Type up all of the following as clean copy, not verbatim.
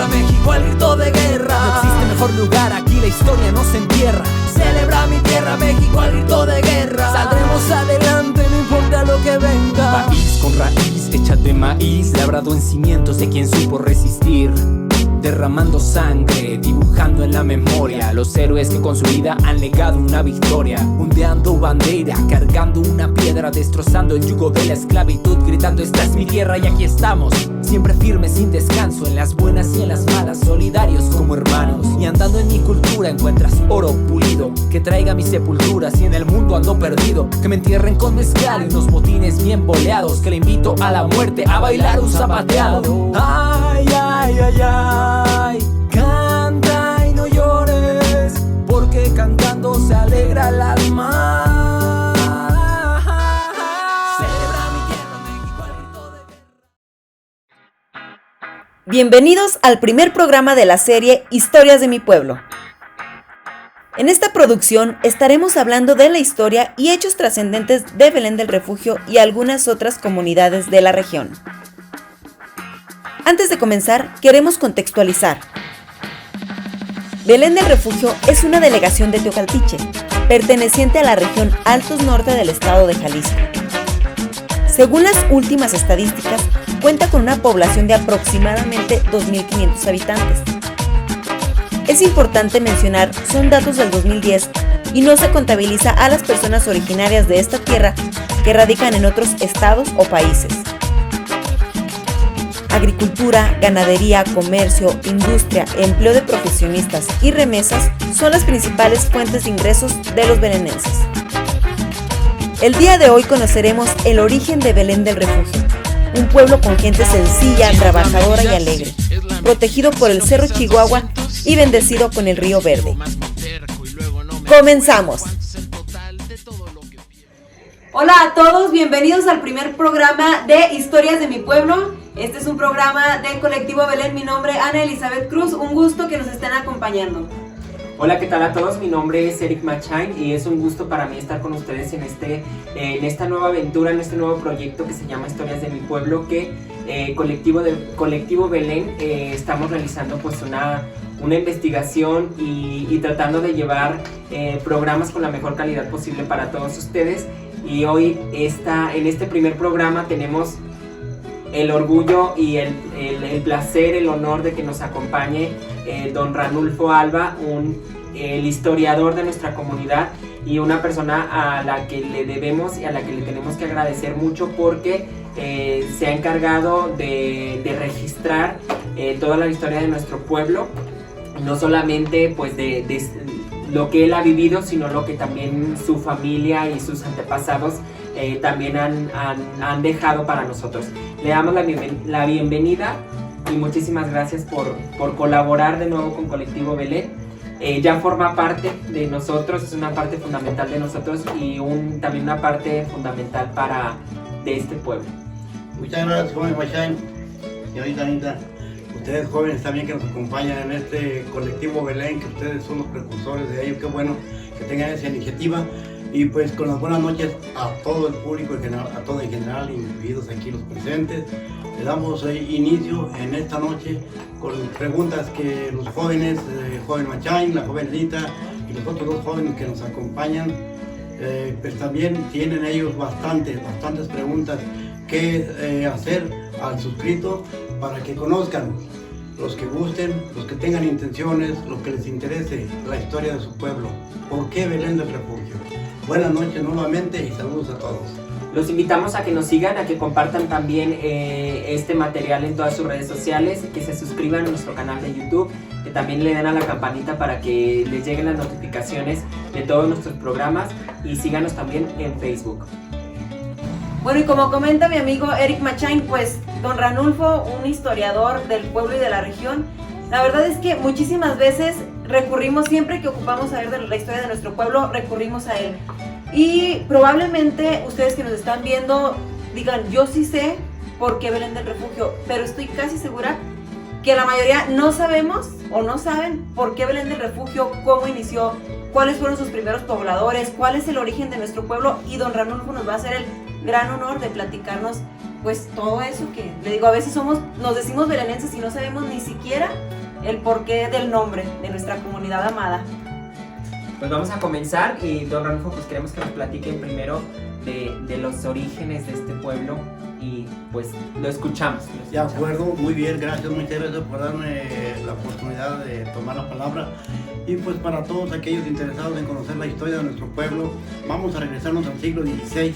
tierra, México, el grito de guerra. No existe mejor lugar, aquí la historia no se entierra. Celebra mi tierra, México, el grito de guerra. Saldremos adelante, no importa lo que venga. País con raíz hecha de maíz, labrado en cimientos de quien supo resistir. Derramando sangre, dibujando en la memoria los héroes que con su vida han legado una victoria. Ondeando bandera, cargando una piedra, destrozando el yugo de la esclavitud, gritando esta es mi tierra y aquí estamos, siempre firmes sin descanso, en las buenas y en las malas, solidarios como hermanos. Y andando en mi cultura encuentras oro pulido, que traiga mi sepultura si en el mundo ando perdido. Que me entierren con mezcal y unos botines bien boleados, que le invito a la muerte a bailar un zapateado. Ay, ay, ay, ay, canta y no llores, porque cantando se alegra el alma. Celebra mi tierra, México, el grito de guerra. Bienvenidos al primer programa de la serie Historias de mi pueblo. En esta producción estaremos hablando de la historia y hechos trascendentes de Belén del Refugio y algunas otras comunidades de la región. Antes de comenzar, queremos contextualizar. Belén del Refugio es una delegación de Teocaltiche, perteneciente a la región Altos Norte del estado de Jalisco. Según las últimas estadísticas, cuenta con una población de aproximadamente 2.500 habitantes. Es importante mencionar, son datos del 2010 y no se contabiliza a las personas originarias de esta tierra que radican en otros estados o países. Agricultura, ganadería, comercio, industria, empleo de profesionistas y remesas son las principales fuentes de ingresos de los belenenses. El día de hoy conoceremos el origen de Belén del Refugio, un pueblo con gente sencilla, trabajadora y alegre, protegido por el Cerro Chihuahua y bendecido con el Río Verde. ¡Comenzamos! Hola a todos, bienvenidos al primer programa de Historias de mi pueblo. Este es un programa del Colectivo Belén. Mi nombre es Ana Elizabeth Cruz, un gusto que nos estén acompañando. Hola, ¿qué tal a todos? Mi nombre es Eric Machain y es un gusto para mí estar con ustedes en esta nueva aventura, en este nuevo proyecto que se llama Historias de mi pueblo, que Colectivo Belén estamos realizando pues una investigación y tratando de llevar programas con la mejor calidad posible para todos ustedes. Y hoy en este primer programa tenemos el orgullo y el placer, el honor de que nos acompañe don Ranulfo Alba, el historiador de nuestra comunidad y una persona a la que le debemos y a la que le tenemos que agradecer mucho porque se ha encargado de registrar toda la historia de nuestro pueblo, no solamente pues de lo que él ha vivido, sino lo que también su familia y sus antepasados también han dejado para nosotros. Le damos la bienvenida y muchísimas gracias por colaborar de nuevo con Colectivo Belén. Ya forma parte de nosotros, es una parte fundamental de nosotros y también una parte fundamental de este pueblo. Muchas gracias, joven Machain, señorita Anita. Ustedes jóvenes también que nos acompañan en este Colectivo Belén, que ustedes son los precursores de ello. Qué bueno que tengan esa iniciativa. Y pues con las buenas noches a todo el público en general, a todo en general, incluidos aquí los presentes. Le damos inicio en esta noche con preguntas que los jóvenes, el joven Machain, la joven Anita y los otros dos jóvenes que nos acompañan, pues también tienen ellos bastantes preguntas que hacer al suscrito para que conozcan, los que gusten, los que tengan intenciones, los que les interese la historia de su pueblo. ¿Por qué Belén del Refugio? Buenas noches nuevamente y saludos a todos. Los invitamos a que nos sigan, a que compartan también este material en todas sus redes sociales, que se suscriban a nuestro canal de YouTube, que también le den a la campanita para que les lleguen las notificaciones de todos nuestros programas y síganos también en Facebook. Bueno, y como comenta mi amigo Eric Machain, pues don Ranulfo, un historiador del pueblo y de la región, la verdad es que muchísimas veces recurrimos, siempre que ocupamos saber de la historia de nuestro pueblo, recurrimos a él. Y probablemente ustedes que nos están viendo digan, yo sí sé por qué Belén del Refugio, pero estoy casi segura que la mayoría no sabemos o no saben por qué Belén del Refugio, cómo inició, cuáles fueron sus primeros pobladores, cuál es el origen de nuestro pueblo, y don Ranulfo nos va a hacer el gran honor de platicarnos pues todo eso que, le digo, a veces nos decimos belenenses y no sabemos ni siquiera el porqué del nombre de nuestra comunidad amada. Pues vamos a comenzar y don Ranulfo, pues queremos que nos platiquen primero de los orígenes de este pueblo y pues lo escuchamos. De acuerdo, muy bien, gracias, muchas gracias por darme la oportunidad de tomar la palabra. Y pues para todos aquellos interesados en conocer la historia de nuestro pueblo, vamos a regresarnos al siglo XVI.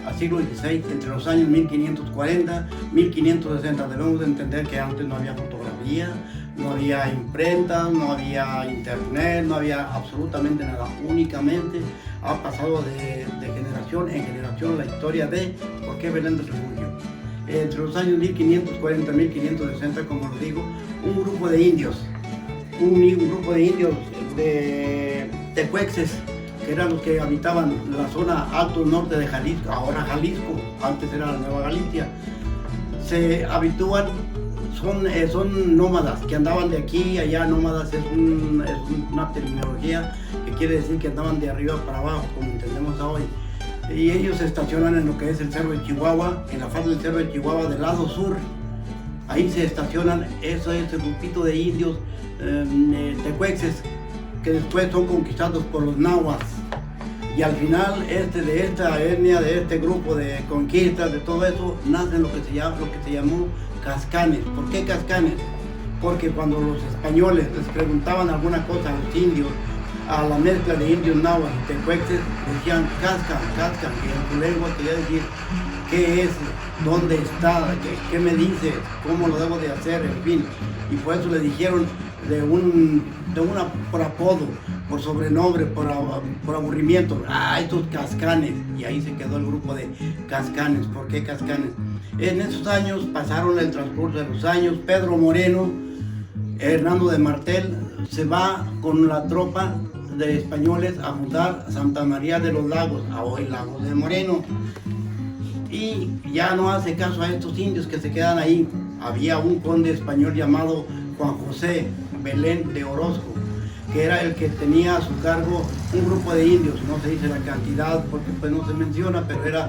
Al siglo XVI, entre los años 1540 y 1560. Debemos de entender que antes no había fotografía, no había imprenta, no había internet, no había absolutamente nada. Únicamente ha pasado de generación en generación la historia de por qué Belén del Refugio. Entre los años 1540 y 1560, como lo digo, un grupo de indios de tecuexes, que eran los que habitaban la zona alto norte de Jalisco, ahora Jalisco, antes era la Nueva Galicia, se habitúan, son nómadas, que andaban de aquí a allá. Nómadas es una terminología que quiere decir que andaban de arriba para abajo, como entendemos hoy. Y ellos se estacionan en lo que es el Cerro de Chihuahua, en la falda del Cerro de Chihuahua del lado sur. Ahí se estacionan ese grupito de indios tecuexes, que después son conquistados por los náhuatl. Y al final de esta etnia, de este grupo de conquistas, de todo eso, nacen lo que se llamó cascanes. ¿Por qué cascanes? Porque cuando los españoles les preguntaban alguna cosa a los indios, a la mezcla de indios náhuatl y tecuexes, decían cascan, y en su lengua quería decir qué es, dónde está, qué me dice, cómo lo debo de hacer, en fin. Y por eso le dijeron por apodo, por sobrenombre, por aburrimiento, estos cascanes. Y ahí se quedó el grupo de cascanes. ¿Por qué cascanes? En esos años, pasaron el transcurso de los años, Pedro Moreno, Hernando de Martel, se va con la tropa de españoles a fundar Santa María de los Lagos, a hoy Lagos de Moreno. Y ya no hace caso a estos indios que se quedan ahí. Había un conde español llamado Juan José Belén de Orozco, que era el que tenía a su cargo un grupo de indios. No se dice la cantidad porque pues no se menciona, pero era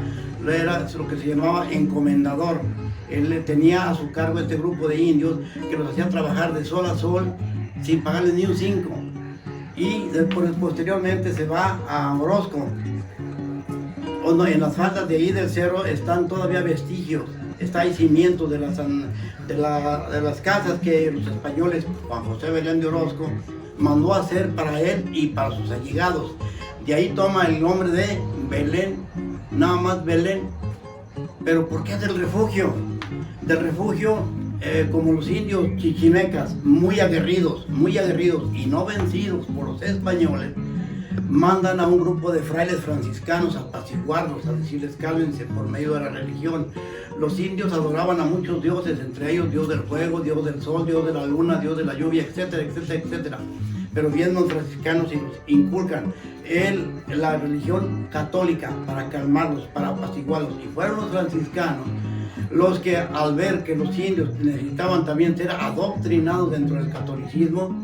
lo que se llamaba encomendador. Él tenía a su cargo este grupo de indios que los hacían trabajar de sol a sol sin pagarles ni un 5. Y posteriormente se va a Orozco. En las faldas de ahí del cerro están todavía vestigios, está ahí cimientos de las casas que los españoles, Juan José Belén de Orozco, mandó a hacer para él y para sus allegados. De ahí toma el nombre de Belén, nada más Belén. Pero ¿por qué del refugio? Del refugio, como los indios chichimecas, muy aguerridos y no vencidos por los españoles, mandan a un grupo de frailes franciscanos a apaciguarlos, a decirles cálmense por medio de la religión. Los indios adoraban a muchos dioses, entre ellos Dios del fuego, Dios del sol, Dios de la luna, Dios de la lluvia, etcétera, etcétera, etcétera. Pero vienen los franciscanos y los inculcan la religión católica para calmarlos, para apaciguarlos. Y fueron los franciscanos los que, al ver que los indios necesitaban también ser adoctrinados dentro del catolicismo,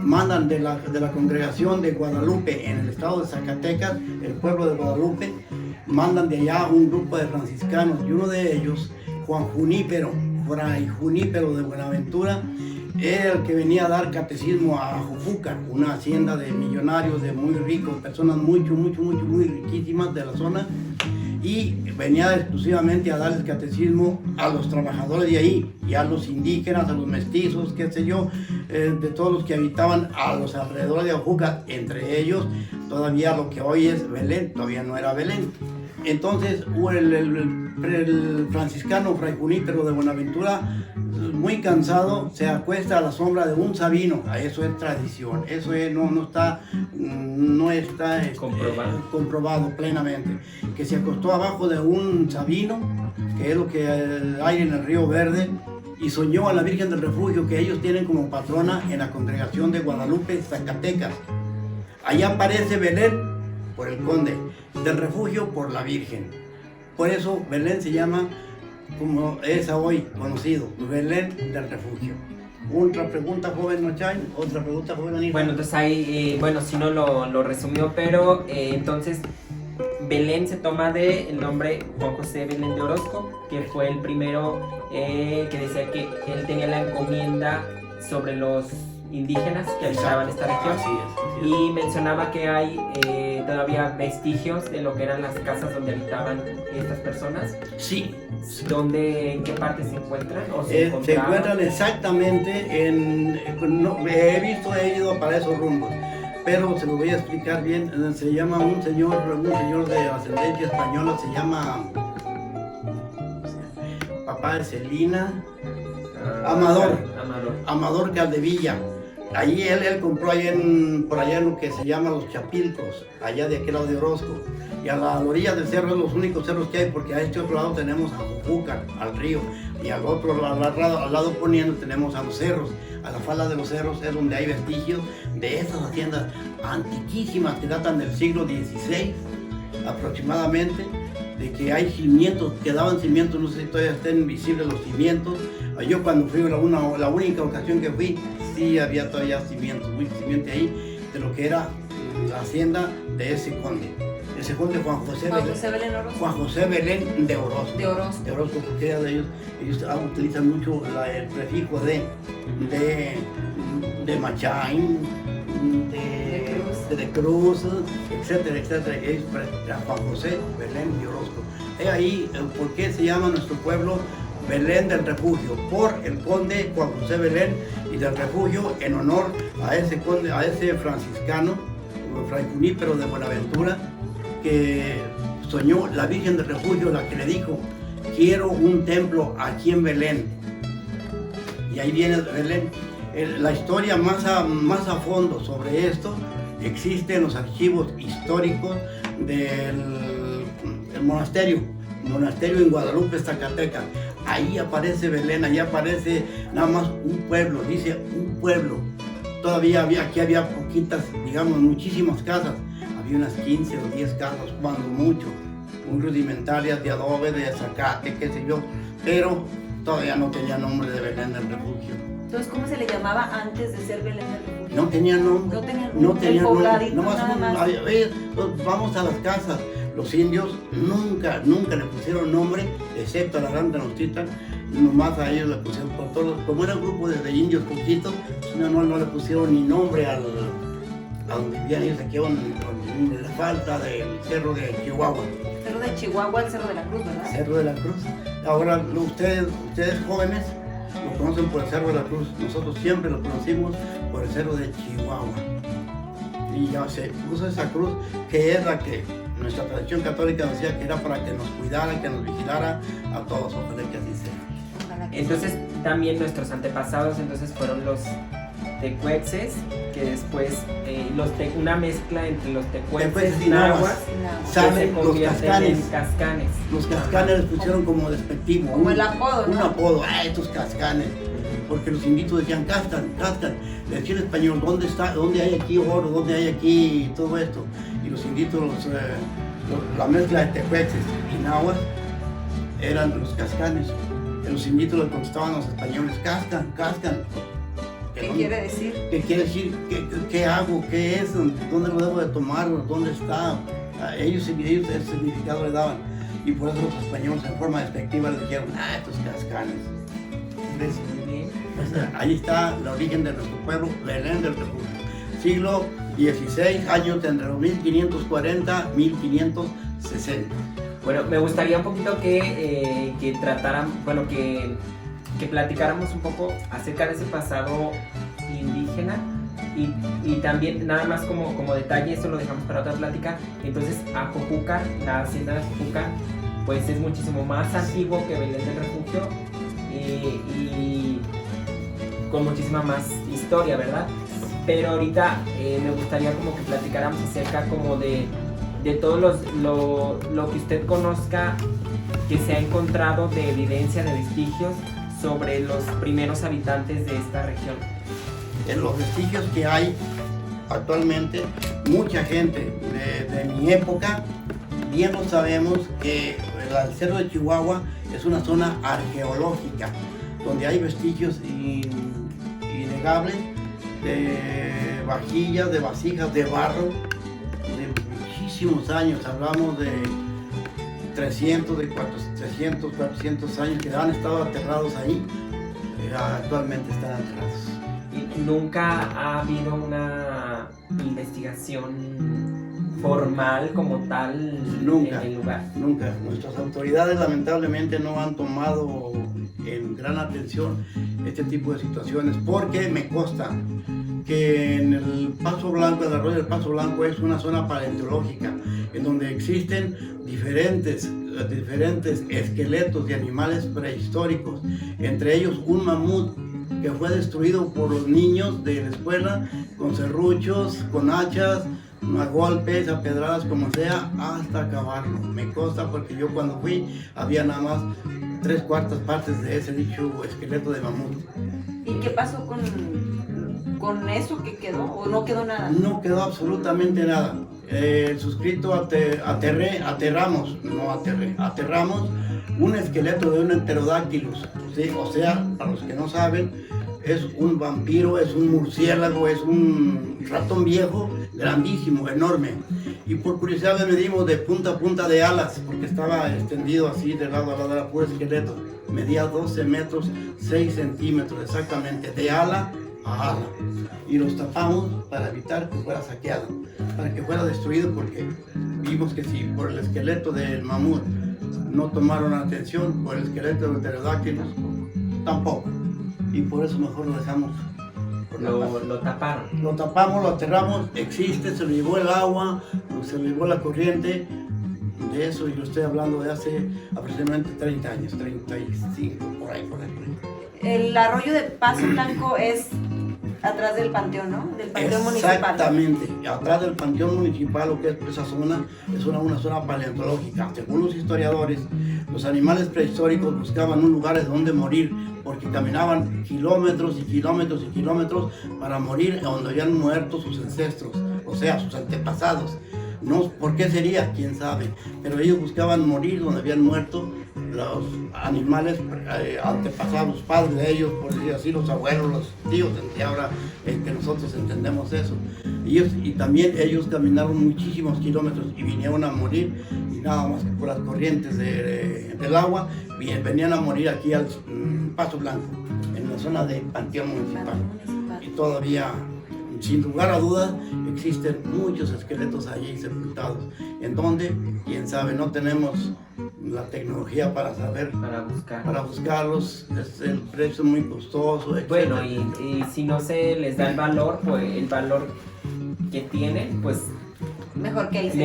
mandan de la congregación de Guadalupe en el estado de Zacatecas, el pueblo de Guadalupe, mandan de allá un grupo de franciscanos, y uno de ellos, Juan Junípero, Fray Junípero de Buenaventura, era el que venía a dar catecismo a Jofuca, una hacienda de millonarios, de muy ricos, personas muy riquísimas de la zona, y venía exclusivamente a darles catecismo a los trabajadores de ahí, y a los indígenas, a los mestizos, qué sé yo, de todos los que habitaban a los alrededores de Oaxaca, entre ellos todavía lo que hoy es Belén, todavía no era Belén. Entonces el franciscano Fray Junípero de Buenaventura, muy cansado, se acuesta a la sombra de un sabino. Eso es tradición, eso no está comprobado plenamente. Que se acostó abajo de un sabino, que es lo que hay en el Río Verde, y soñó a la Virgen del Refugio, que ellos tienen como patrona en la congregación de Guadalupe, Zacatecas. Allá aparece Belén por el conde, del Refugio por la Virgen. Por eso Belén se llama, como es hoy conocido, Belén del Refugio. Otra pregunta, joven Machay, otra pregunta, joven Anita. Bueno, entonces ahí, si no lo resumió, pero entonces Belén se toma del nombre Juan José Belén de Orozco, que fue el primero que decía que él tenía la encomienda sobre los indígenas que habitaban esta región. Así es. Y mencionaba que hay todavía vestigios de lo que eran las casas donde habitaban estas personas. Sí. ¿En qué parte se encuentran? ¿O Se encontraban? encuentran exactamente he ido para esos rumbos, pero se lo voy a explicar bien. Se llama un señor de ascendencia española, se llama papá de Celina, Amador Caldevilla. Allí él compró por allá en lo que se llama Los Chapilcos, allá de aquel lado de Orozco. Y a la orilla del cerro es los únicos cerros que hay, porque a este otro lado tenemos a Jujúcar, al río, y al otro al lado poniendo tenemos a los cerros. A la falda de los cerros es donde hay vestigios de esas haciendas antiquísimas que datan del siglo XVI aproximadamente, de que hay cimientos, quedaban cimientos, no sé si todavía estén visibles los cimientos. Yo cuando fui la única ocasión que fui, sí había todavía cimientos, muy cimiento ahí, de lo que era la hacienda de ese conde. Ese conde Juan José Belén Orozco. Juan José Belén de Orozco. De Orozco, porque ellos utilizan mucho el prefijo de Machain, de Cruz, etcétera, etcétera. Es Juan José Belén de Orozco. Es ahí por qué se llama nuestro pueblo Belén del Refugio, por el conde Juan José Belén, y del Refugio en honor a ese conde, a ese franciscano, Fray Junípero de Buenaventura, que soñó la Virgen del Refugio, la que le dijo: quiero un templo aquí en Belén. Y ahí viene Belén. La historia más a fondo sobre esto existe en los archivos históricos del monasterio en Guadalupe, Zacatecas. Ahí aparece Belén, ahí aparece nada más un pueblo, dice un pueblo. Todavía había poquitas, digamos, muchísimas casas. Había unas 15 o 10 casas, cuando mucho, muy rudimentarias, de adobe, de zacate, qué sé yo, pero todavía no tenía nombre de Belén del Refugio. Entonces, ¿cómo se le llamaba antes de ser Belén del Refugio? No tenía nombre. No tenía nombre. Nada más. Vamos a las casas. Los indios nunca le pusieron nombre, excepto a la Gran Tenochtitlan. Nomás a ellos le pusieron por todos. Como era un grupo de indios poquitos, no le pusieron ni nombre a donde vivían ellos, aquí en la falta del cerro de Chihuahua. Cerro de Chihuahua, el Cerro de la Cruz, ¿verdad? Cerro de la Cruz. Ahora ustedes jóvenes lo conocen por el Cerro de la Cruz. Nosotros siempre lo conocimos por el Cerro de Chihuahua. Y ya se puso esa cruz, que es la que nuestra tradición católica decía que era para que nos cuidara, que nos vigilara a todos. Ojalá que así sea. Entonces también nuestros antepasados fueron los tecuetzes, que después una mezcla entre los tecuetzes y nahuas salen los cascanes. Cascanes. Los cascanes les pusieron como despectivo. Como el apodo, ¿no? Un apodo, estos cascanes. Porque los inditos decían, cascan. Le decía en español, ¿dónde hay aquí oro? ¿Dónde hay aquí todo esto? Y los inditos, la mezcla de tecuetzes y nahuas eran los cascanes. Los inditos le contestaban a los españoles, cascan. ¿Qué quiere decir? ¿Qué quiere decir? ¿Qué hago? ¿Qué es? ¿Dónde lo debo de tomar? ¿Dónde está? Ellos el significado le daban. Y por eso los españoles en forma despectiva le dijeron, estos cascanes. ¿Ves? Ahí está el origen de nuestro pueblo, Belén del Refugio. Siglo XVI, años entre los 1540 1560. Bueno, me gustaría un poquito que platicáramos un poco acerca de ese pasado indígena y también nada más como detalle, eso lo dejamos para otra plática. Entonces, Jujúcar, la hacienda de Jujúcar, pues es muchísimo más antiguo que Belén del Refugio y con muchísima más historia, ¿verdad? Pero ahorita me gustaría como que platicáramos acerca como de todo lo que usted conozca, que se ha encontrado de evidencia, de vestigios sobre los primeros habitantes de esta región. En los vestigios que hay actualmente, mucha gente de mi época, bien lo sabemos que el Cerro de Chihuahua es una zona arqueológica, donde hay vestigios innegables de vajillas, de vasijas de barro, de muchísimos años, hablamos de 300, 400 años que han estado aterrados ahí, actualmente están aterrados. ¿Y nunca ha habido una investigación formal como tal Nunca, en el lugar? nunca. Nuestras autoridades lamentablemente no han tomado en gran atención este tipo de situaciones, porque me consta que en el Paso Blanco, el arroyo del Paso Blanco es una zona paleontológica en donde existen diferentes esqueletos de animales prehistóricos, entre ellos un mamut que fue destruido por los niños de la escuela con serruchos, con hachas, a golpes, a pedradas, como sea, hasta acabarlo. Me consta porque yo cuando fui había nada más 3/4 partes de ese dicho esqueleto de mamut. ¿Y qué pasó con eso que quedó? ¿O no quedó nada? No quedó absolutamente nada. El suscrito aterramos un esqueleto de un Enterodactylus, ¿sí? O sea, para los que no saben, es un vampiro, es un murciélago, es un ratón viejo, grandísimo, enorme. Y por curiosidad le medimos de punta a punta de alas, porque estaba extendido así de lado a lado, era puro esqueleto. Medía 12 metros, 6 centímetros exactamente, de ala a ala. Y los tapamos para evitar que fuera saqueado, para que fuera destruido, porque vimos que si por el esqueleto del mamut no tomaron atención, por el esqueleto del pterodáctilos tampoco. Y por eso mejor lo dejamos. Lo taparon. Lo tapamos, lo aterramos, existe, se lo llevó el agua, se lo llevó la corriente. De eso yo estoy hablando de hace aproximadamente 30 años, 35, por ahí. El arroyo de Paso Blanco es atrás del panteón, ¿no? Del panteón municipal. Exactamente, atrás del panteón municipal, lo que es esa zona, es una zona paleontológica. Según los historiadores, los animales prehistóricos buscaban un lugar donde morir, porque caminaban kilómetros y kilómetros y kilómetros para morir donde habían muerto sus ancestros, o sea, sus antepasados. No, ¿por qué sería? ¿Quién sabe? Pero ellos buscaban morir donde habían muerto los animales antepasados, los padres de ellos, por decir así, los abuelos, los tíos, que ahora que nosotros entendemos eso. Y también ellos caminaron muchísimos kilómetros y vinieron a morir, y nada más que por las corrientes del agua, venían a morir aquí al Paso Blanco, en la zona del Panteón Municipal. Y todavía, sin lugar a dudas, existen muchos esqueletos allí sepultados. ¿En dónde? Quién sabe, no tenemos la tecnología para saber, para buscarlos. El precio es muy costoso, etc. Bueno, y si no se les da el valor, pues el valor que tienen, pues mejor que ahí se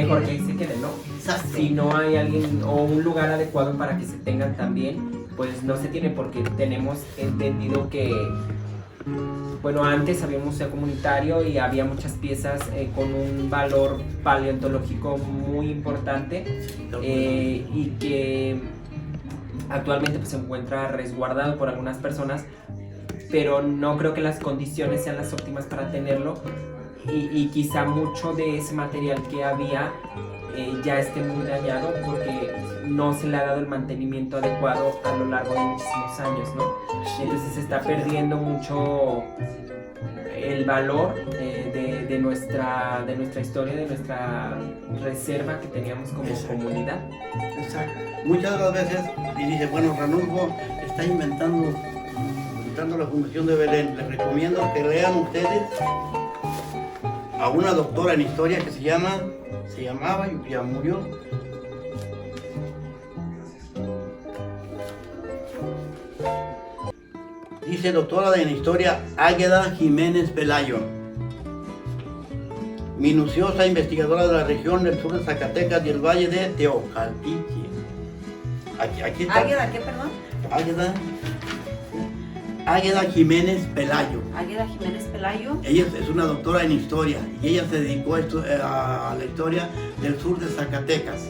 quede, ¿no? Exacto. Si no hay alguien o un lugar adecuado para que se tengan también, pues no se tiene, porque tenemos entendido que, bueno, antes había un museo comunitario y había muchas piezas con un valor paleontológico muy importante, y que actualmente pues, se encuentra resguardado por algunas personas, pero no creo que las condiciones sean las óptimas para tenerlo, y quizá mucho de ese material que había ya esté muy dañado porque no se le ha dado el mantenimiento adecuado a lo largo de muchísimos años, ¿no? Entonces se está perdiendo mucho el valor de nuestra historia, de nuestra reserva que teníamos como comunidad. Exacto. Muchas de las veces, y dice, bueno, Ranulfo está inventando la Fundación de Belén. Les recomiendo que lean ustedes a una doctora en historia que se llamaba, y ya murió, dice doctora en historia Águeda Jiménez Pelayo, minuciosa investigadora de la región del sur de Zacatecas y el valle de Teocaltiche. Aquí está. ¿Águeda qué, perdón? Águeda Jiménez Pelayo. Águeda Jiménez Pelayo. Ella es una doctora en historia y ella se dedicó a la historia del sur de Zacatecas.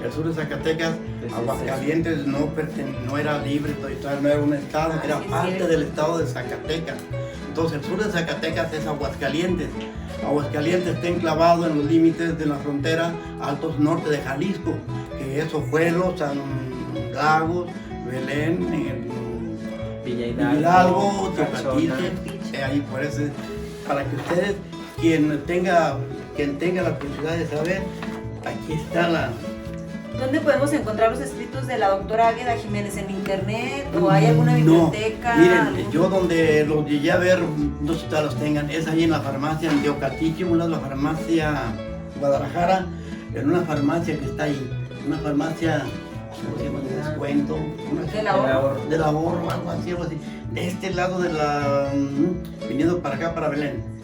El sur de Zacatecas, Aguascalientes no era libre, todavía no era un estado, era parte del estado de Zacatecas. Entonces el sur de Zacatecas es Aguascalientes. Aguascalientes está enclavado en los límites de la frontera altos norte de Jalisco, que es Ojuelo, San Lagos, Belén, Villa Hidalgo, Teocaltiche, ahí por eso, para que ustedes, quien tenga la curiosidad de saber, aquí está la... ¿Dónde podemos encontrar los escritos de la doctora Águeda Jiménez? ¿En internet? ¿O hay alguna biblioteca? No, miren, yo donde los llegué a ver, no sé si ustedes los tengan, es ahí en la farmacia en Teocaltiche, una de la farmacia Guadalajara, en una farmacia que está ahí, una farmacia, ¿cómo se llama? De descuento, ¿Del ahorro? Del ahorro, algo así, de este lado de la, viniendo para acá, para Belén.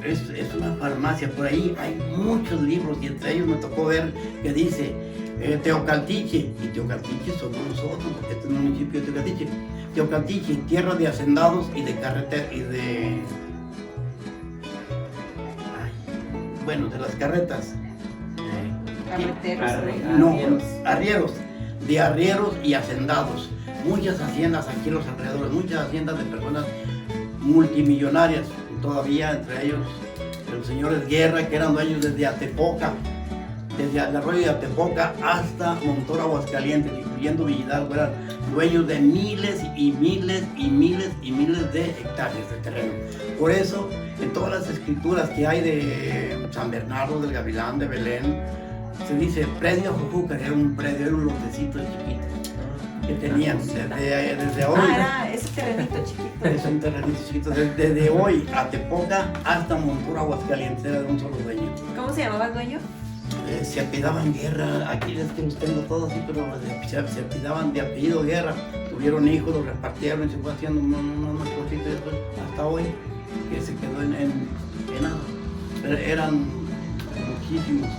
Es una farmacia, por ahí hay muchos libros y entre ellos me tocó ver que dice Teocaltiche, y Teocaltiche somos nosotros, porque este es el municipio de Teocaltiche. Teocaltiche, tierra de hacendados y de carretera, y de... bueno, de las carretas. Carreteros. No, arrieros, de arrieros y hacendados. Muchas haciendas aquí en los alrededores, muchas haciendas de personas multimillonarias, todavía entre ellos los señores Guerra, que eran dueños desde Atepoca, desde el arroyo de Atepoca hasta Montora, Aguascalientes, incluyendo Villalba, eran dueños de miles y miles y miles y miles de hectáreas de terreno. Por eso, en todas las escrituras que hay de San Bernardo, del Gavilán, de Belén, se dice predio Jujúcar, era un predio, era un lotecito chiquito que tenían desde hoy. Era ese terrenito chiquito. Es un terrenito chiquito, desde hoy a Tepoca hasta Montura, Aguascalientes, era de un solo dueño. ¿Cómo se llamaba el dueño? Se apellidaban Guerra, aquí es que los tengo todos así, pero se apellidaban de apellido Guerra. Tuvieron hijos, los repartieron y se fue haciendo unas cositas hasta hoy, que se quedó en nada. Pero eran muchísimos,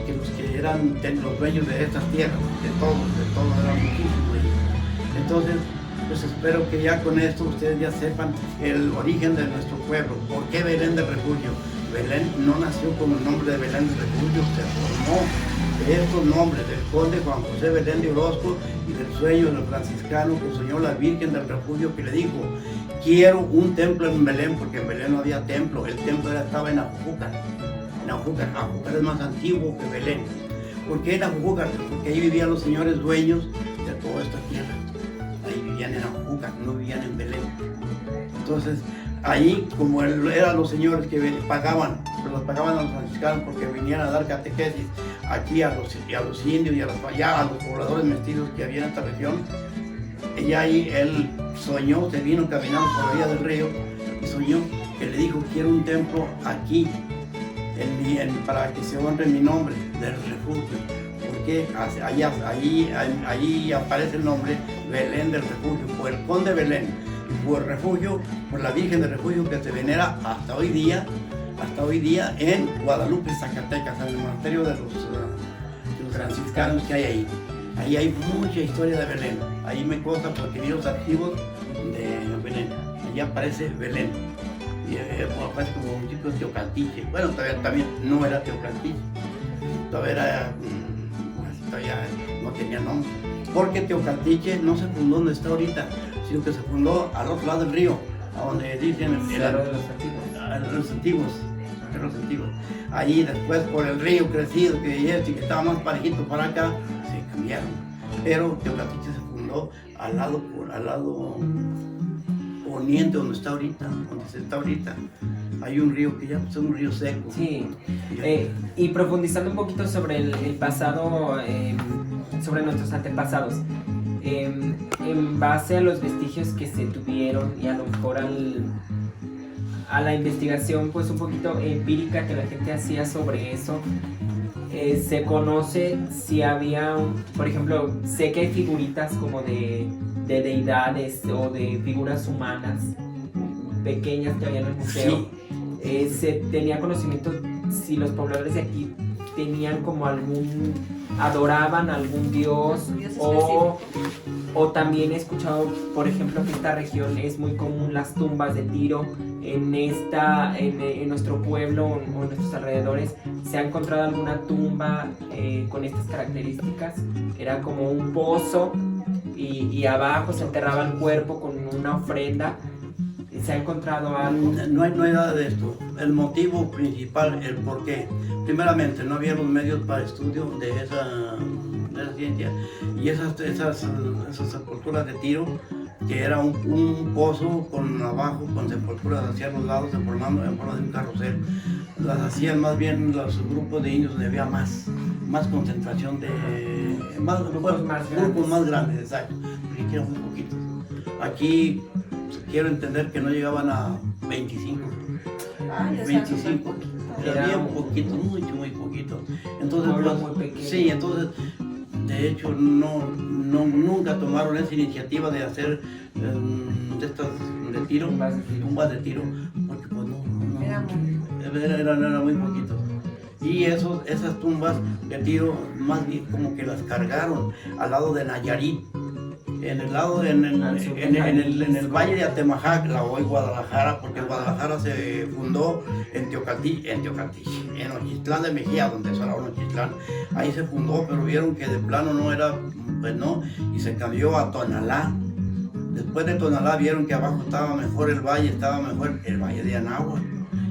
que los que eran los dueños de estas tierras, de todo, eran muchísimos. Entonces, pues espero que ya con esto ustedes ya sepan el origen de nuestro pueblo. ¿Por qué Belén del Refugio? Belén no nació con el nombre de Belén del Refugio, se formó de estos nombres del conde Juan José Belén de Orozco y del sueño del franciscano que soñó la Virgen del Refugio, que le dijo: quiero un templo en Belén, porque en Belén no había templo, el templo estaba en Ajujúcar. Ajujúcar es más antiguo que Belén. ¿Por qué en Ajujúcar? Porque ahí vivían los señores dueños de toda esta tierra. Ahí vivían en Ajujúcar, no vivían en Belén. Entonces, ahí, como eran los señores que pagaban, los pagaban a los franciscanos porque vinieran a dar catequesis aquí a los indios y a los pobladores mestizos que había en esta región, y ahí él soñó, se vino caminando por la orilla del río y soñó que le dijo: quiero un templo aquí para que se honre mi nombre del refugio, porque ahí aparece el nombre Belén del Refugio, por el conde Belén, y por el refugio, por la Virgen del Refugio, que se venera hasta hoy día en Guadalupe, Zacatecas, en el monasterio de los franciscanos que hay ahí. Ahí hay mucha historia de Belén, ahí me consta porque vi los archivos de Belén, allí aparece Belén. Y aparece como un municipio de Teocaltiche. Bueno, todavía también no era Teocaltiche, todavía no tenía nombre, porque Teocaltiche no se fundó donde está ahorita, sino que se fundó al otro lado del río, a donde dicen los antiguos. Ahí después por el río crecido que estaba más parejito para acá, se cambiaron. Pero Teocaltiche se fundó al lado poniente donde se está ahorita. Hay un río que ya es un río seco. Sí. Y profundizando un poquito sobre el pasado, sobre nuestros antepasados, en base a los vestigios que se tuvieron y a lo mejor a la investigación pues un poquito empírica que la gente hacía sobre eso, se conoce si había, por ejemplo, sé que hay figuritas como de deidades o de figuras humanas pequeñas que había en el museo. Sí. Se tenía conocimiento si los pobladores de aquí tenían como adoraban a algún dios, o también he escuchado, por ejemplo, que esta región es muy común las tumbas de tiro. En nuestro pueblo o en nuestros alrededores se ha encontrado alguna tumba con estas características. Era como un pozo y abajo se enterraba el cuerpo con una ofrenda. ¿Se ha encontrado algo? No hay nada de esto. El motivo principal, el por qué. Primeramente, no había los medios para estudio de esa ciencia. Y esas sepulturas de tiro, que era un pozo con abajo, con sepulturas hacia los lados, formando en forma de un carrusel. las hacían más bien los grupos de indios donde había más concentración de Grupos más grandes, exacto, porque aquí eran muy poquitos. Aquí quiero entender que no llegaban a 25. Ay, o sea, 25, súper era Era bien poquito, muy poquito. Entonces, pueblo pues, muy pequeño. sí, entonces, de hecho, nunca tomaron esa iniciativa de hacer de estas tumbas de tiro, porque pues no, era muy poquito. Y esas tumbas de tiro, más bien como que las cargaron al lado de Nayarit. En el el valle de Atemajac, la hoy Guadalajara, porque Guadalajara se fundó en Ochitlán de Mejía, donde es ahora Ochitlán. Ahí se fundó, pero vieron que de plano no era, pues no, y se cambió a Tonalá. Después de Tonalá vieron que abajo estaba mejor el valle de Anáhuac,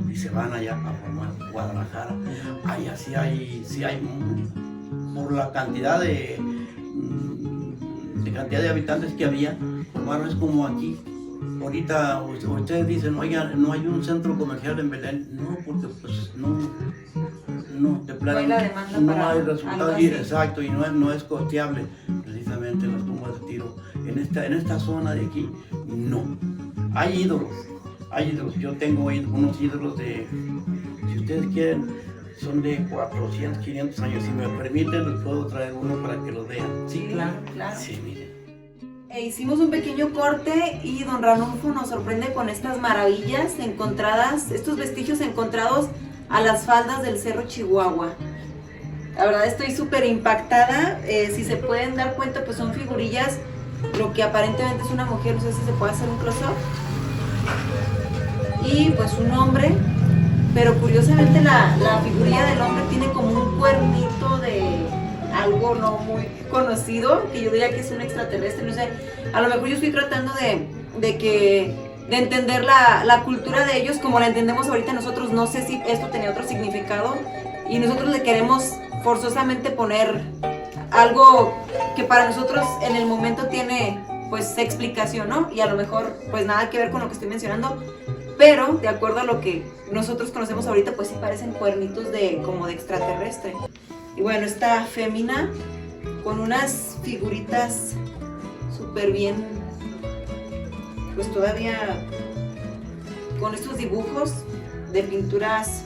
y se van allá a formar Guadalajara. Allá sí hay por la cantidad de habitantes que había, formaron, es como aquí. Ahorita ustedes dicen, oiga, no hay un centro comercial en Belén. No, porque pues no, de plano no hay la demanda no para hay algo resultado, así. Exacto, y no es costeable. Precisamente las tumbas de tiro, en esta zona de aquí, no. Hay ídolos. Yo tengo unos ídolos de, si ustedes quieren, son de 400, 500 años. Si me permiten, les puedo traer uno para que los vean. Sí, claro. Sí, miren. Hicimos un pequeño corte y don Ranulfo nos sorprende con estas maravillas encontradas, estos vestigios encontrados a las faldas del Cerro Chihuahua. La verdad estoy súper impactada. Si se pueden dar cuenta, pues son figurillas, lo que aparentemente es una mujer, no sé si se puede hacer un close-up, y pues un hombre, pero curiosamente la figurilla del hombre tiene como un cuernito de algo no muy conocido, que yo diría que es un extraterrestre, no sé, a lo mejor yo estoy tratando de entender la cultura de ellos como la entendemos ahorita nosotros. No sé si esto tenía otro significado y nosotros le queremos forzosamente poner algo que para nosotros en el momento tiene pues explicación, ¿no? Y a lo mejor pues nada que ver con lo que estoy mencionando, pero de acuerdo a lo que nosotros conocemos ahorita, pues sí parecen cuernitos como de extraterrestre. Y bueno, esta fémina con unas figuritas súper bien, pues todavía con estos dibujos de pinturas,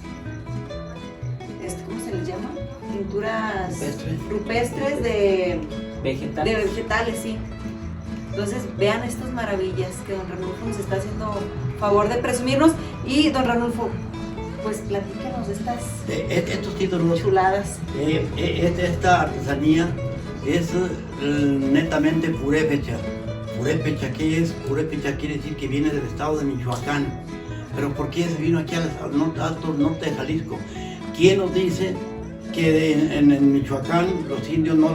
¿cómo se les llama? Pinturas rupestres de vegetales, sí. Entonces vean estas maravillas que don Ranulfo nos está haciendo favor de presumirnos. Y don Ranulfo, pues platícanos de estos títulos chuladas. Esta artesanía es netamente purépecha. Purépecha, ¿qué es? Purépecha quiere decir que viene del estado de Michoacán. Pero ¿por qué se vino aquí al norte de Jalisco? ¿Quién nos dice que en Michoacán los indios no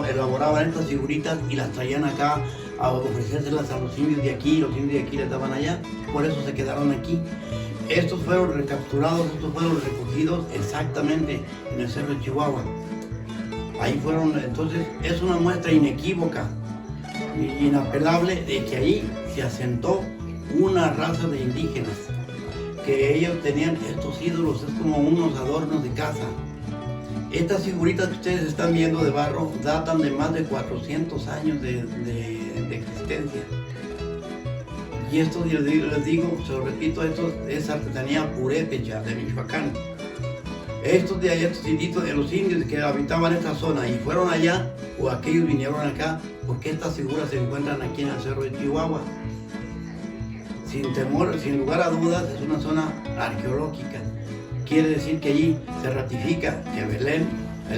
elaboraban estas figuritas y las traían acá a ofrecérselas a los indios de aquí, y los indios de aquí les daban allá? Por eso se quedaron aquí. Estos fueron recapturados, estos fueron recogidos exactamente en el Cerro de Chihuahua. Ahí fueron, entonces es una muestra inequívoca, inapelable, de que ahí se asentó una raza de indígenas, que ellos tenían estos ídolos, es como unos adornos de casa. Estas figuritas que ustedes están viendo de barro datan de más de 400 años de existencia. Y esto les digo, se lo repito, esto es artesanía purépecha de Michoacán. Estos de allá, estos inditos, de los indios que habitaban esta zona y fueron allá, o aquellos vinieron acá, porque estas figuras se encuentran aquí en el Cerro de Chihuahua. Sin temor, sin lugar a dudas, es una zona arqueológica. Quiere decir que allí se ratifica que Belén,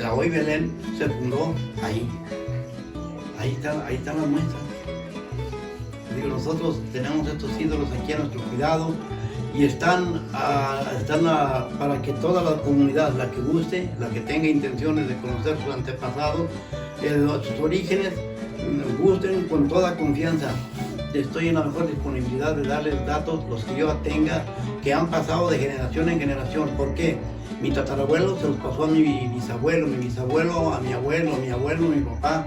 la hoy Belén, se fundó ahí. Ahí está la muestra. Digo, nosotros tenemos estos ídolos aquí a nuestro cuidado y están para que toda la comunidad, la que guste, la que tenga intenciones de conocer sus antepasados, sus orígenes, gusten con toda confianza. Estoy en la mejor disponibilidad de darles datos, los que yo tenga, que han pasado de generación en generación. ¿Por qué? Mi tatarabuelo se los pasó a mi bisabuelo a mi abuelo, a mi papá,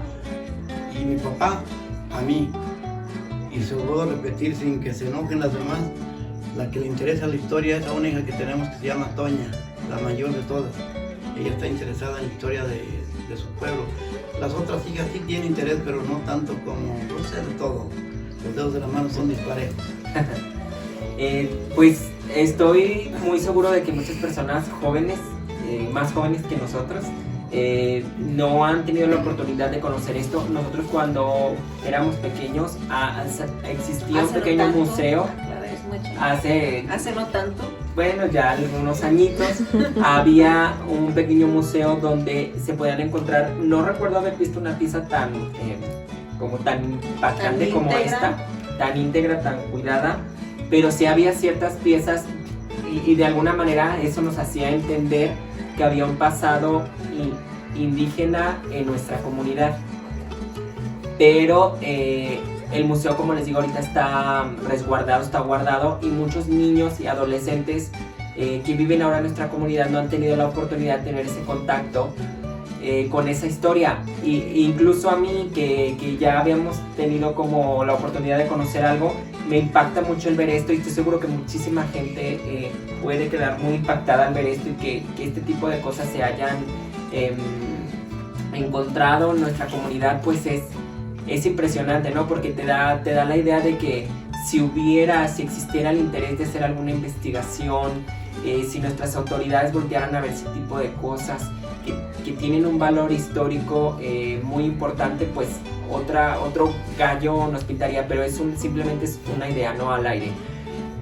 y mi papá a mí. Y se lo puedo repetir sin que se enojen las demás, La que le interesa la historia es la única que tenemos, que se llama Toña, la mayor de todas. Ella está interesada en la historia de su pueblo. Las otras hijas sí tienen interés, pero no tanto como, no sé, de todo. Los dedos de la mano son disparejos. Pues estoy muy seguro de que muchas personas jóvenes, más jóvenes que nosotros, no han tenido la oportunidad de conocer esto. Nosotros cuando éramos pequeños existía un pequeño museo. Hace no tanto. Bueno, ya algunos añitos, había un pequeño museo donde se podían encontrar, no recuerdo haber visto una pieza tan impactante como esta, tan íntegra, tan cuidada, pero sí había ciertas piezas y de alguna manera eso nos hacía entender que había un pasado indígena en nuestra comunidad. Pero el museo, como les digo, ahorita está resguardado, está guardado, y muchos niños y adolescentes que viven ahora en nuestra comunidad no han tenido la oportunidad de tener ese contacto con esa historia. Incluso a mí, que ya habíamos tenido como la oportunidad de conocer algo, me impacta mucho el ver esto, y estoy seguro que muchísima gente puede quedar muy impactada al ver esto, y que este tipo de cosas se hayan encontrado en nuestra comunidad. Pues es impresionante, ¿no? Porque te da la idea de que si existiera el interés de hacer alguna investigación, si nuestras autoridades voltearan a ver ese tipo de cosas que tienen un valor histórico muy importante, pues otro gallo nos pintaría, pero simplemente es una idea, ¿no? Al aire.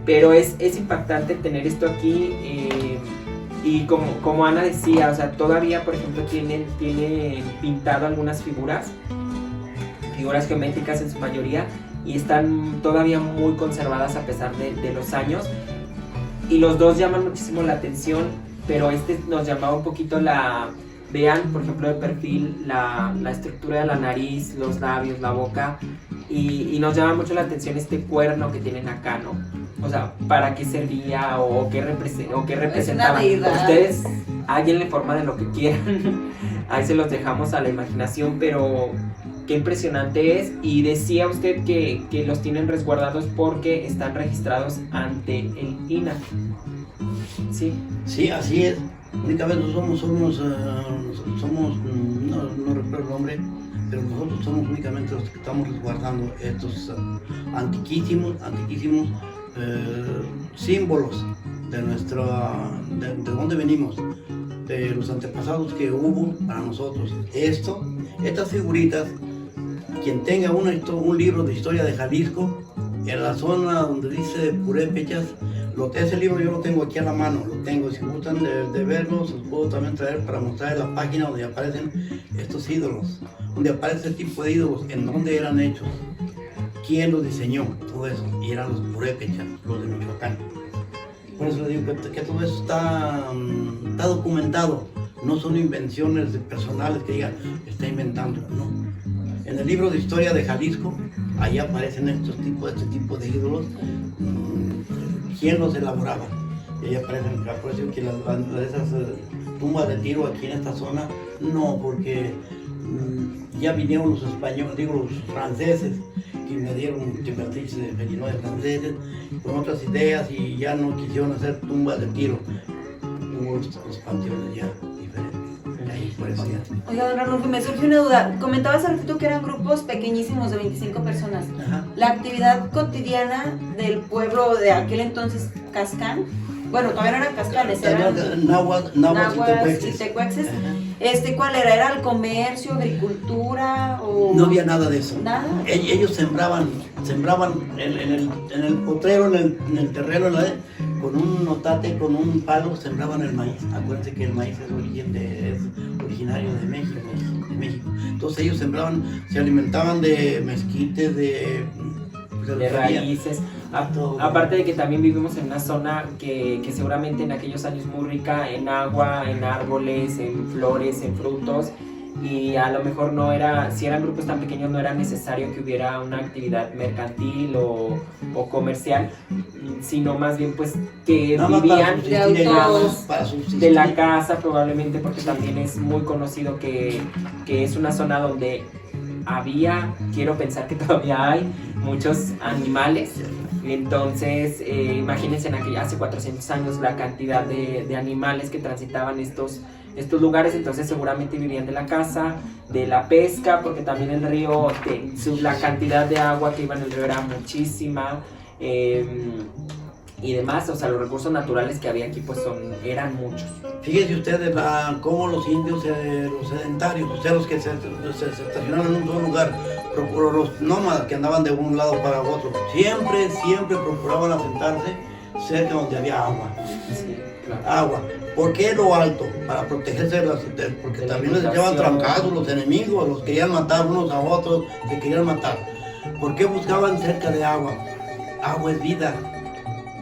Pero es impactante tener esto aquí, y como Ana decía, o sea, todavía, por ejemplo, tiene pintado algunas figuras geométricas en su mayoría, y están todavía muy conservadas a pesar de los años, y los dos llaman muchísimo la atención, pero nos llamaba un poquito vean, por ejemplo, de perfil, la estructura de la nariz, los labios, la boca, y nos llama mucho la atención este cuerno que tienen acá, ¿no? O sea, ¿para qué servía o qué representaba? Ustedes, háganle forma de lo que quieran, ahí se los dejamos a la imaginación, pero qué impresionante es. Y decía usted que los tienen resguardados porque están registrados ante el INAH. ¿Sí? Sí, así es. Únicamente somos no recuerdo el nombre, pero nosotros somos únicamente los que estamos resguardando estos antiquísimos símbolos de dónde venimos, de los antepasados que hubo para nosotros. Estas figuritas, quien tenga un libro de historia de Jalisco, en la zona donde dice Purépechas, ese libro yo lo tengo aquí a la mano, si gustan de verlo, se los puedo también traer para mostrar la página donde aparecen estos ídolos, donde aparece este tipo de ídolos, en dónde eran hechos, quién los diseñó, todo eso, y eran los Purépechas, los de Michoacán. Por eso le digo que todo eso está documentado, no son invenciones personales que digan, está inventando, no. En el libro de historia de Jalisco, ahí aparecen este tipo de ídolos, quién los elaboraba. Y ahí aparecen, por eso que esas tumbas de tiro aquí en esta zona, no, porque ya vinieron los españoles, los franceses, que me dieron Beatriz me llenó de franceses, con otras ideas, y ya no quisieron hacer tumbas de tiro. Hubo los panteones ya diferentes. Ahí por eso ya. Oiga, don Ranulfo, me surge una duda. Comentabas hace ratito que eran grupos pequeñísimos de 25 personas. Ajá. La actividad cotidiana del pueblo de aquel entonces, Cascán, bueno, todavía no eran cascanes, eran náhuatl y tecuexes. ¿Cuál era? ¿Era el comercio, agricultura o...? No había nada de eso. ¿Nada? Ellos sembraban en el potrero, en el terreno, con un notate, con un palo, sembraban el maíz. Acuérdense que el maíz es originario de México. Entonces ellos sembraban, se alimentaban de mezquites, de raíces. Aparte de que también vivimos en una zona que seguramente en aquellos años muy rica en agua, en árboles, en flores, en frutos, y a lo mejor si eran grupos tan pequeños no era necesario que hubiera una actividad mercantil o comercial, sino más bien pues que vivían de la casa probablemente, porque también es muy conocido que es una zona donde quiero pensar que todavía hay muchos animales, Entonces, imagínense hace 400 años la cantidad de animales que transitaban estos lugares. Entonces seguramente vivían de la caza, de la pesca, porque también el río, la cantidad de agua que iba en el río era muchísima, y demás. O sea, los recursos naturales que había aquí pues eran muchos. Fíjense ustedes cómo los indios, los sedentarios, o sea, los que se estacionaron en un solo lugar, los nómadas que andaban de un lado para otro, siempre procuraban asentarse cerca donde había agua. Sí, claro. Agua. ¿Por qué lo alto? Para protegerse porque también les echaban trancados los enemigos, los querían matar unos a otros, se querían matar. ¿Por qué buscaban cerca de agua? Agua es vida.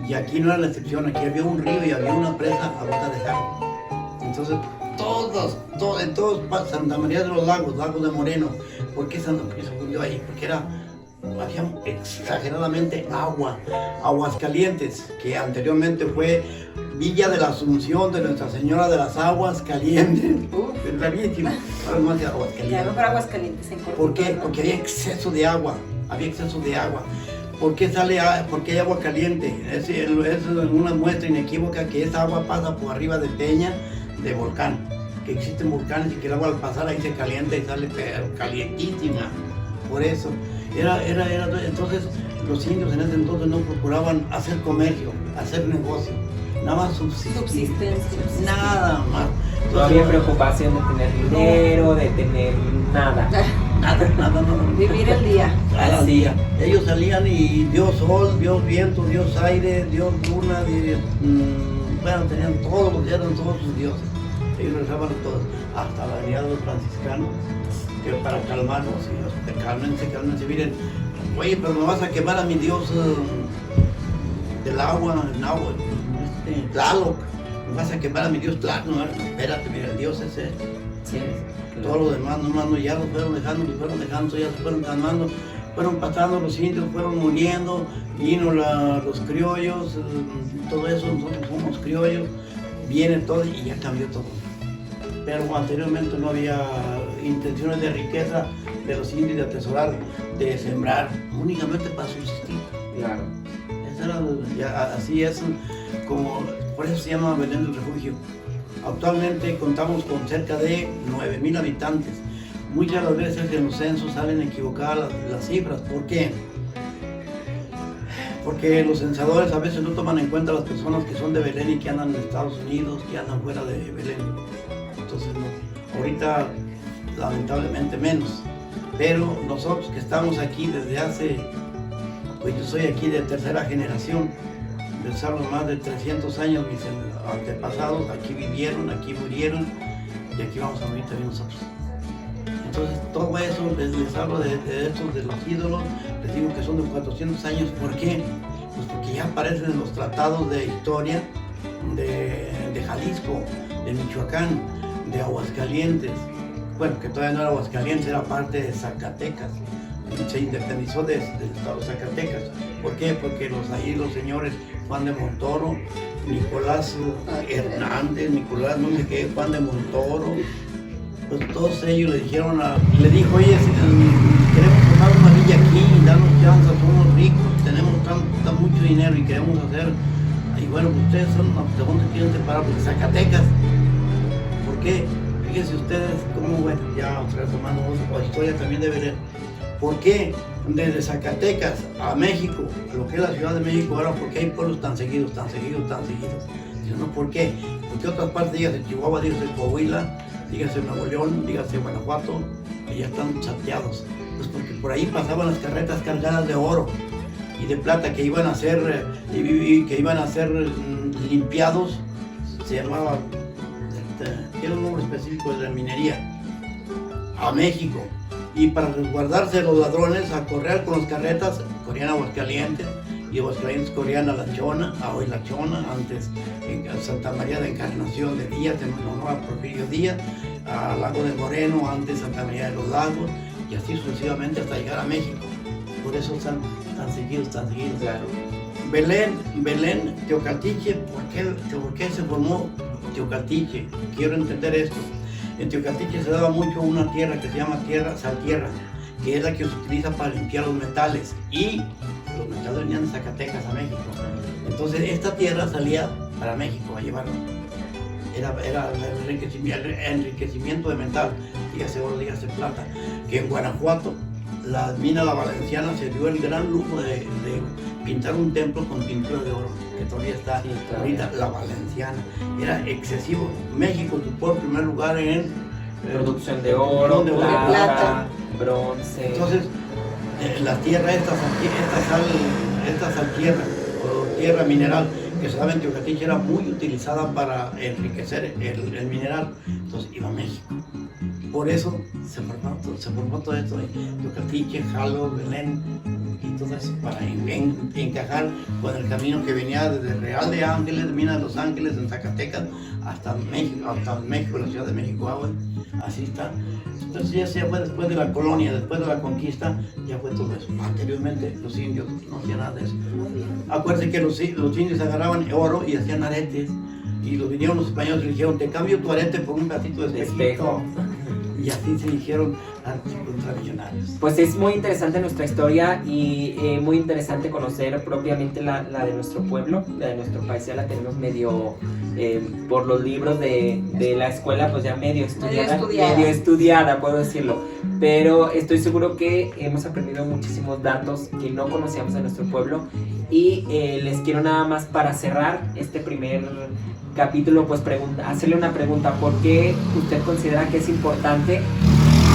Y aquí no era la excepción, aquí había un río y había una presa a boca de agua. Entonces, en todos Santa María de los Lagos, Lagos de Moreno, ¿por qué Santa María se fundió ahí? Porque había exageradamente agua. Aguascalientes, que anteriormente fue Villa de la Asunción de Nuestra Señora de las Aguas Calientes. Es rarísimo. Ahora no hace Aguascalientes. Ya, mejor Aguascalientes en corto. ¿Por qué? Porque había exceso de agua. ¿Por qué hay agua caliente? Es una muestra inequívoca que esa agua pasa por arriba de peña de volcán. Que existen volcanes y que el agua al pasar ahí se calienta y sale pero calientísima. Por eso. Entonces los indios en ese entonces no procuraban hacer comercio, hacer negocio. Nada más Subsistencia. Nada más. No había preocupación de tener dinero, de tener nada. Nada. Vivir el día. Cada día. Ellos salían y Dios sol, Dios viento, Dios aire, Dios luna, tenían todos sus dioses. Ellos rezaban todos, hasta la venida de los franciscanos, que para calmarnos, y cálmense, miren, oye, pero me vas a quemar a mi Dios del agua, Tlaloc, me vas a quemar a mi Dios Tlaloc, no, espérate, mira, el Dios es este. Sí, claro. Todo lo demás, no, ya los fueron dejando, ya se fueron calmando, fueron pasando los indios, fueron muriendo, vino los criollos, todo eso, nosotros somos criollos, viene todo y ya cambió todo. Pero anteriormente no había intenciones de riqueza de los indios de atesorar, de sembrar, únicamente para subsistir. Claro. Así es como, por eso se llama Belén del Refugio. Actualmente contamos con cerca de 9,000 habitantes. Muchas de las veces en los censos salen equivocadas las cifras. ¿Por qué? Porque los censadores a veces no toman en cuenta las personas que son de Belén y que andan en Estados Unidos, que andan fuera de Belén. Entonces, no. Ahorita, lamentablemente, menos. Pero nosotros que estamos aquí desde pues yo soy aquí de tercera generación, pensaron más de 300 años, mis antepasados aquí vivieron, aquí murieron y aquí vamos a morir también nosotros. Entonces todo eso les hablo de estos, de los ídolos, les digo que son de 400 años. ¿Por qué? Pues porque ya aparecen en los tratados de historia de Jalisco, de Michoacán, de Aguascalientes. Bueno, que todavía no era Aguascalientes, era parte de Zacatecas. Se independizó del estado de Zacatecas. ¿Por qué? Porque los señores Juan de Montoro, Nicolás Hernández, Nicolás no sé qué, Juan de Montoro, pues todos ellos le dijo, oye, queremos formar una villa aquí, darnos chance, somos ricos, tenemos tan mucho dinero y queremos hacer, y bueno, ustedes son, ¿de dónde quieren separar? Pues de Zacatecas. ¿Por qué? Fíjense ustedes cómo, bueno, ya retomando la historia también de Belén. ¿Por qué desde Zacatecas a México, lo que es la Ciudad de México ahora, porque hay pueblos tan seguidos? ¿No? ¿Por qué? Porque otras partes, dígase Chihuahua, dígase Coahuila, dígase Nuevo León, dígase Guanajuato, que ya están chateados. Pues porque por ahí pasaban las carretas cargadas de oro y de plata que iban a ser, limpiados, se llamaba, tiene un nombre específico de la minería, a México. Y para resguardarse de los ladrones, a correr con las carretas, corrían a Aguascalientes, y Aguascalientes corrían a La Chona, a hoy La Chona, antes en Santa María de Encarnación de Díaz, en honor a Porfirio Díaz, a Lago de Moreno, antes Santa María de los Lagos, y así sucesivamente hasta llegar a México. Por eso están tan seguidos. Claro. Belén, Teocaltiche, ¿por qué se formó Teocaltiche? Quiero entender esto. En Teocaltiche se daba mucho una tierra que se llama saltierra, que es la que se utiliza para limpiar los metales. Y los mercados venían de Zacatecas a México. Entonces esta tierra salía para México a llevarlo. Era el enriquecimiento de metal, dígase oro, dígase plata, que en Guanajuato la mina La Valenciana se dio el gran lujo de pintar un templo con pintura de oro, que todavía está ahorita, La Valenciana. Era excesivo. México ocupó el primer lugar en producción de oro, plata, bronce. Entonces, la tierra, esta saltierra o tierra mineral, que se sabe en Teocaltiche era muy utilizada para enriquecer el mineral, entonces iba a México. Por eso se formó todo esto de Teocaltiche, Jalo, Belén y todo eso para encajar con el camino que venía desde Real de Ángeles, Mina de Los Ángeles, en Zacatecas, hasta México, la Ciudad de México, así está. Entonces ya fue después de la colonia, después de la conquista, ya fue todo eso. Anteriormente los indios no hacían nada de eso. Acuérdense que los indios agarraban oro y hacían aretes, y los vinieron los españoles y le dijeron, te cambio tu arete por un pedacito de espejo. Y así se hicieron contramillonarios. Pues es muy interesante nuestra historia y muy interesante conocer propiamente la de nuestro pueblo, la de nuestro país. Ya la tenemos medio, por los libros de la escuela, pues ya medio estudiada, puedo decirlo. Pero estoy seguro que hemos aprendido muchísimos datos que no conocíamos de nuestro pueblo. Y les quiero nada más para cerrar este primer capítulo, pues hacerle una pregunta. ¿Por qué usted considera que es importante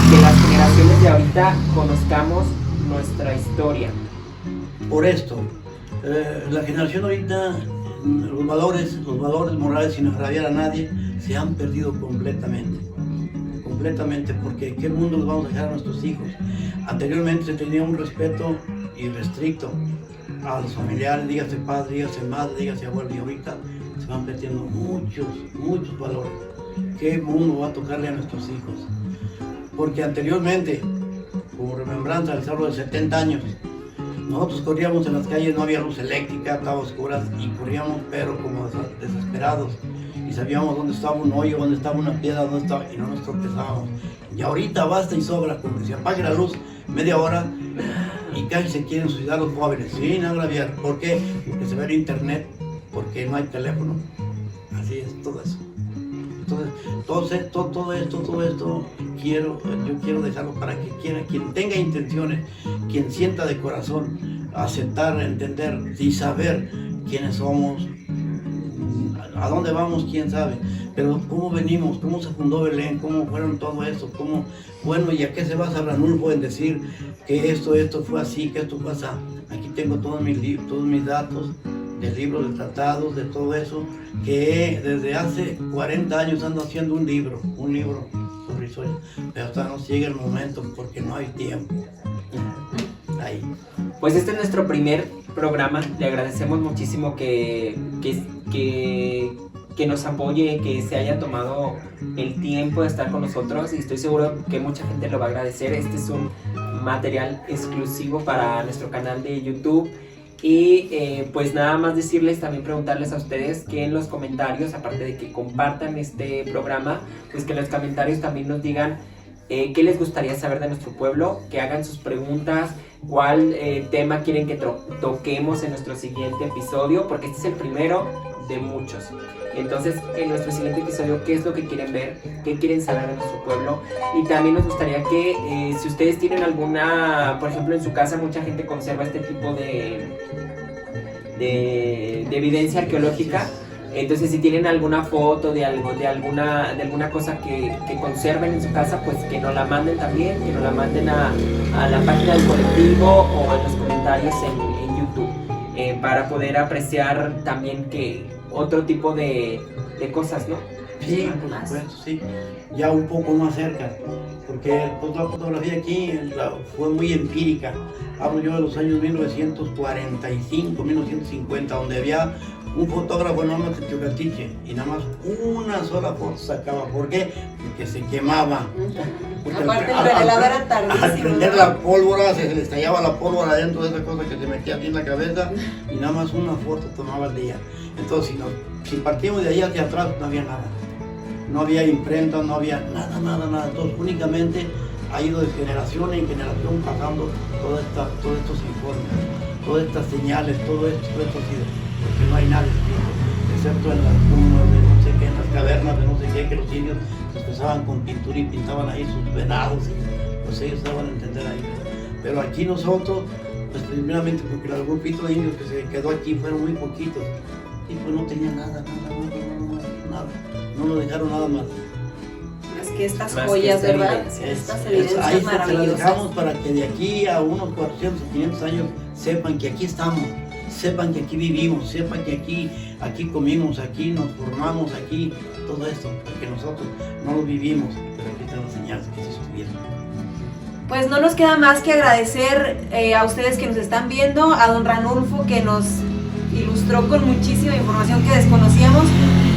que las generaciones de ahorita conozcamos nuestra historia? Por esto, la generación ahorita, los valores morales, sin agraviar a nadie, se han perdido completamente, porque ¿qué mundo les vamos a dejar a nuestros hijos? Anteriormente se tenía un respeto irrestricto a los familiares, dígase padre, dígase madre, dígase abuelo, y ahorita se van perdiendo muchos valores. ¿Qué mundo va a tocarle a nuestros hijos? Porque anteriormente, como remembranza del salvo de 70 años, nosotros corríamos en las calles, no había luz eléctrica, estaba oscuras, y corríamos pero como desesperados, y sabíamos dónde estaba un hoyo, dónde estaba una piedra, dónde estaba, y no nos tropezábamos. Y ahorita basta y sobra, porque se apague la luz media hora y casi se quieren suicidar los jóvenes, sin agraviar. ¿Por qué? Porque se ve en internet, porque no hay teléfono. Así es, todo eso. Entonces, todo esto yo quiero dejarlo para que quien tenga intenciones, quien sienta de corazón, aceptar, entender y saber quiénes somos, a dónde vamos, quién sabe, pero cómo venimos, cómo se fundó Belén, cómo fueron todo eso, y a qué se basa Ranulfo en decir que esto fue así, que esto fue así. Aquí tengo todos mis datos, de libros, de tratados, de todo eso, que desde hace 40 años ando haciendo un libro sobre historia, pero hasta no llega el momento porque no hay tiempo. Ahí. Pues este es nuestro primer programa. Le agradecemos muchísimo que nos apoye, que se haya tomado el tiempo de estar con nosotros, y estoy seguro que mucha gente lo va a agradecer. Este es un material exclusivo para nuestro canal de YouTube. Y pues nada más decirles, también preguntarles a ustedes que en los comentarios, aparte de que compartan este programa, pues que en los comentarios también nos digan qué les gustaría saber de nuestro pueblo, que hagan sus preguntas, cuál tema quieren que toquemos en nuestro siguiente episodio, porque este es el primero de muchos. Entonces, en nuestro siguiente episodio, ¿qué es lo que quieren ver? ¿Qué quieren saber de nuestro pueblo? Y también nos gustaría que, si ustedes tienen alguna, por ejemplo, en su casa mucha gente conserva este tipo de evidencia arqueológica. Entonces, si tienen alguna foto de alguna cosa que conserven en su casa, pues que nos la manden también, que nos la manden a la página del colectivo o en los comentarios en YouTube, para poder apreciar también que otro tipo de cosas, ¿no? Sí, por supuesto, sí. Ya un poco más cerca, porque pues, la fotografía aquí fue muy empírica. Hablo yo de los años 1945, 1950, donde había un fotógrafo enorme de Teocaltiche y nada más una sola foto sacaba. ¿Por qué? Porque se quemaba. Porque aparte el revelador era tardísimo. Al prender la pólvora, se le estallaba la pólvora dentro de esa cosa que se metía aquí en la cabeza, y nada más una foto tomaba al día. Entonces, si partimos de ahí hacia atrás, no había nada. No había imprenta, no había nada. Entonces, únicamente ha ido de generación en generación pasando todos estos informes. todas estas señales, todo esto ha sido, porque no hay nada escrito, excepto en las tumbas de no sé qué, en las cavernas de no sé qué, que los indios se empezaban con pintura y pintaban ahí sus venados, y pues ellos daban a entender ahí. Pero aquí nosotros, pues primeramente porque el grupito de indios que se quedó aquí fueron muy poquitos, y pues no tenía nada, no nos dejaron nada más. Es que estas Más joyas, que ¿verdad? evidencias. Estas Ahí evidencias se las maravillosas. dejamos para que de aquí a unos 400 o 500 años sepan que aquí estamos, sepan que aquí vivimos, sepan que aquí comimos, aquí nos formamos, aquí, todo esto, porque nosotros no lo vivimos, pero aquí están las señales que se estuvieron. Pues no nos queda más que agradecer a ustedes que nos están viendo, a don Ranulfo que nos ilustró con muchísima información que desconocíamos,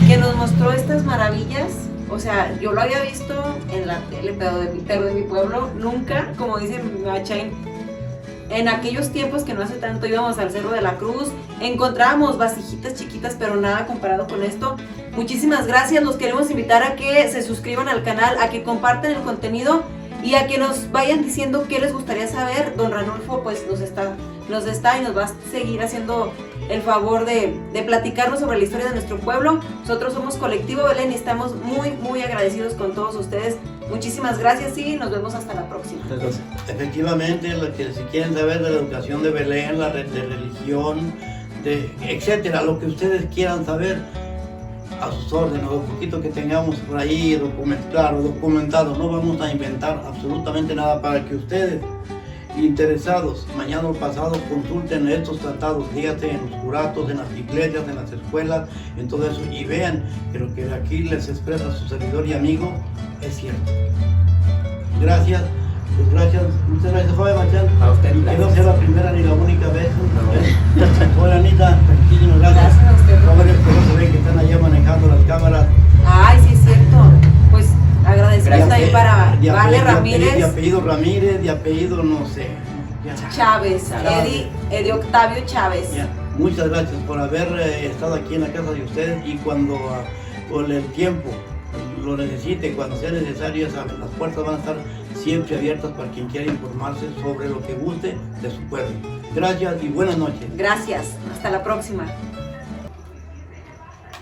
que nos mostró estas maravillas. O sea, yo lo había visto en la tele, pero de mi pueblo nunca, como dice Machain, en aquellos tiempos que no hace tanto íbamos al Cerro de la Cruz, encontrábamos vasijitas chiquitas, pero nada comparado con esto. Muchísimas gracias, los queremos invitar a que se suscriban al canal, a que compartan el contenido y a que nos vayan diciendo qué les gustaría saber. Don Ranulfo pues nos está y nos va a seguir haciendo el favor de platicarnos sobre la historia de nuestro pueblo. Nosotros somos Colectivo Belén y estamos muy agradecidos con todos ustedes. Muchísimas gracias y nos vemos hasta la próxima. Entonces, efectivamente, lo que si quieren saber de la educación de Belén, la red de religión, etcétera, lo que ustedes quieran saber, a sus órdenes, lo poquito que tengamos por ahí documentado, no vamos a inventar absolutamente nada para que ustedes, interesados, mañana o pasado, consulten estos tratados, dígase en los curatos, en las iglesias, en las escuelas, en todo eso, y vean que lo que aquí les expresa su servidor y amigo es cierto. Gracias, pues gracias, muchas gracias, joven Machán. A usted, Que no gracias. sea la primera ni la única vez. Hola Anita, muchísimas gracias. Gracias a usted. Jóvenes que no se ven que están allá manejando las cámaras. Ay, sí es cierto. Pues agradecemos también para De Vale de Ramírez, apellido Ramírez, de apellido no sé. Ya. Chávez, Chávez. Eddie Octavio Chávez. Ya. Muchas gracias por haber estado aquí en la casa de ustedes y cuando con el tiempo lo necesite, cuando sea necesario, ya saben, las puertas van a estar siempre abiertas para quien quiera informarse sobre lo que guste de su pueblo. Gracias y buenas noches. Gracias, hasta la próxima.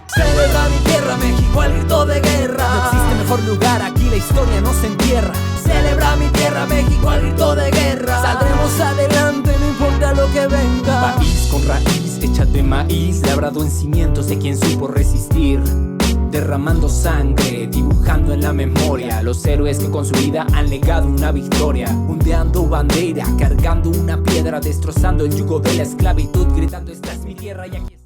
Celebra mi tierra, México al grito de guerra. No existe mejor lugar, aquí la historia no se entierra. Celebra mi tierra, México al grito de guerra. Saldremos adelante, no importa lo que venga. País con raíz, hecha de maíz, labrado en cimientos de quien supo resistir. Derramando sangre, dibujando en la memoria los héroes que con su vida han legado una victoria. Ondeando bandera, cargando una piedra, destrozando el yugo de la esclavitud, gritando esta es mi tierra y aquí